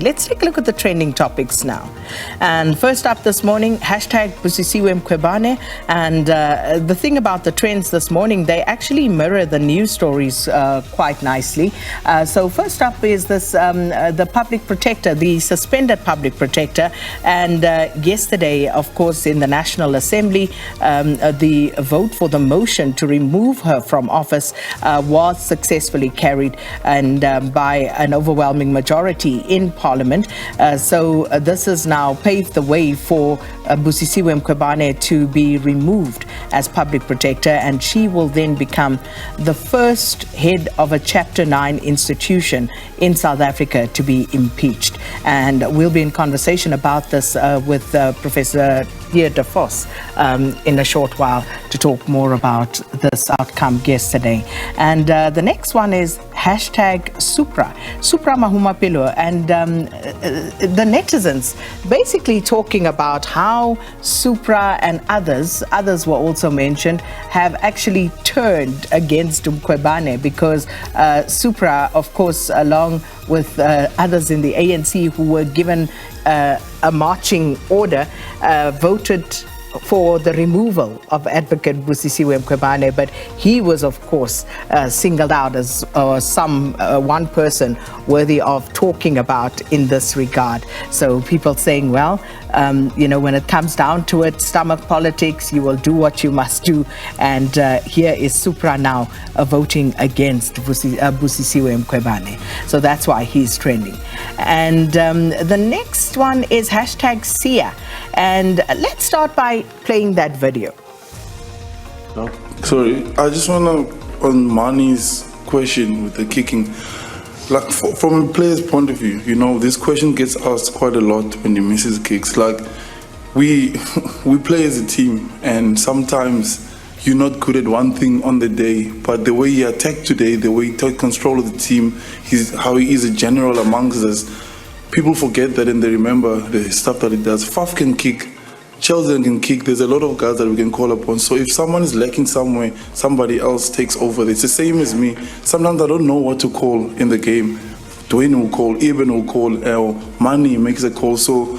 Let's take a look at the trending topics now. And first up this morning, hashtag Busisiwe Mkhwebane. And the thing about the trends this morning, they actually mirror the news stories quite nicely. So first up is this, the public protector, the suspended public protector. And yesterday, of course, in the National Assembly, the vote for the motion to remove her from office was successfully carried and by an overwhelming majority in Parliament. So this has now paved the way for Busisiwe Mkhwebane to be removed as public protector, and she will then become the first head of a Chapter 9 institution in South Africa to be impeached. And we'll be in conversation about this with Professor De Vos in a short while to talk more about this outcome yesterday. And the next one is hashtag Supra Mahumapelo, and the netizens basically talking about how Supra and others were also mentioned, have actually turned against Mkhwebane because Supra, of course, along with others in the ANC who were given a marching order, voted for the removal of Advocate Busisiwe Mkhwebane, but he was, of course, singled out as one person worthy of talking about in this regard. So people saying, well, when it comes down to it, stomach politics, you will do what you must do. And here is Supra now voting against Busisiwe Mkhwebane. So that's why he's trending. And the next one is hashtag Sia. And let's start by playing that video. Sorry, I just want to, on Mani's question with the kicking, like from a player's point of view, this question gets asked quite a lot when he misses kicks. Like, we play as a team, and sometimes you're not good at one thing on the day, but the way he attacked today, the way he took control of the team, how he is a general amongst us, people forget that and they remember the stuff that he does. Faf can kick, Chelsea can kick. There's a lot of guys that we can call upon. So if someone is lacking somewhere, somebody else takes over. It's the same as me. Sometimes I don't know what to call in the game. Dwayne will call, Eben will call, Mani makes a call. So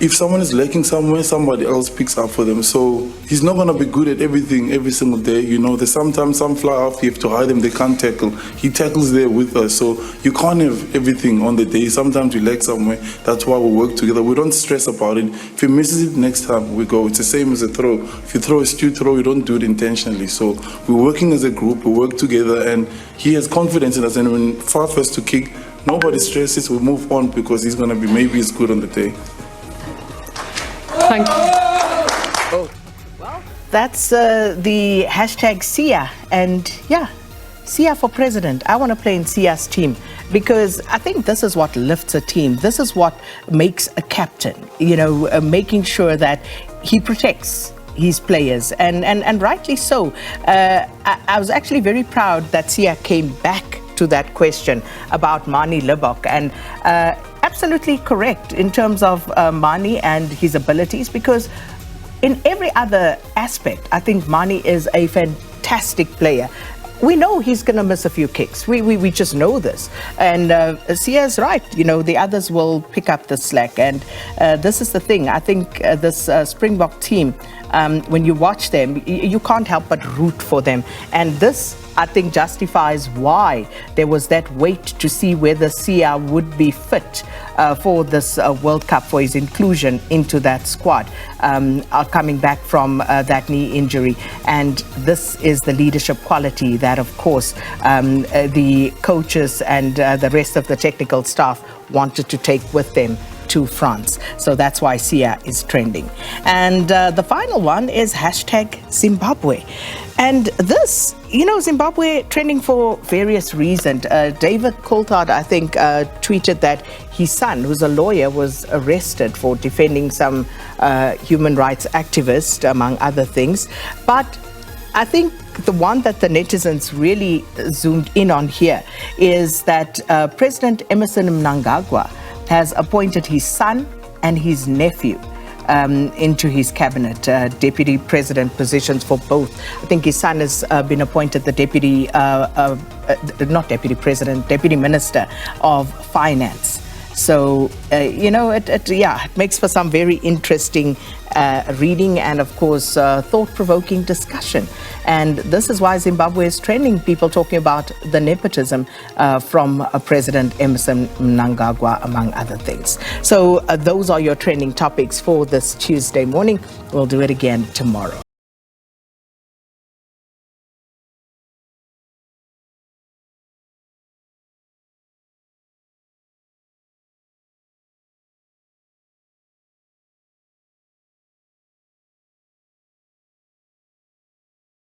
if someone is lacking somewhere, somebody else picks up for them. So he's not going to be good at everything every single day. There's sometimes some fly off, you have to hide them, they can't tackle. He tackles there with us. So you can't have everything on the day. Sometimes you lack somewhere. That's why we work together. We don't stress about it. If he misses it next time, we go. It's the same as a throw. If you throw a stupid throw, you don't do it intentionally. So we're working as a group, we work together, and he has confidence in us. And when Faf has to kick, nobody stresses, we move on because he's going to be maybe as good on the day. Thank you. Oh, well, that's the hashtag Sia. And yeah, Sia for president. I want to play in Sia's team because I think this is what lifts a team. This is what makes a captain, making sure that he protects his players, and rightly so. I was actually very proud that Sia came back to that question about Mani Libbok, and absolutely correct in terms of Mani and his abilities, because in every other aspect, I think Mani is a fantastic player. We know he's going to miss a few kicks. We just know this. And Sia's right. The others will pick up the slack. And this is the thing. I think this Springbok team, when you watch them, you can't help but root for them. And this, I think, justifies why there was that wait to see whether Sia would be fit for this World Cup, for his inclusion into that squad, coming back from that knee injury. And this is the leadership quality that, of course, the coaches and the rest of the technical staff wanted to take with them to France. So that's why Sia is trending. And the final one is hashtag Zimbabwe. And this, Zimbabwe trending for various reasons. David Coulthard, I think, tweeted that his son, who's a lawyer, was arrested for defending some human rights activist, among other things. But I think the one that the netizens really zoomed in on here is that President Emmerson Mnangagwa has appointed his son and his nephew into his cabinet, deputy president positions for both. I think his son has been appointed the deputy, not deputy president, deputy minister of finance. So, it makes for some very interesting reading and, of course, thought-provoking discussion. And this is why Zimbabwe is trending, people talking about the nepotism from President Emerson Mnangagwa, among other things. So those are your trending topics for this Tuesday morning. We'll do it again tomorrow.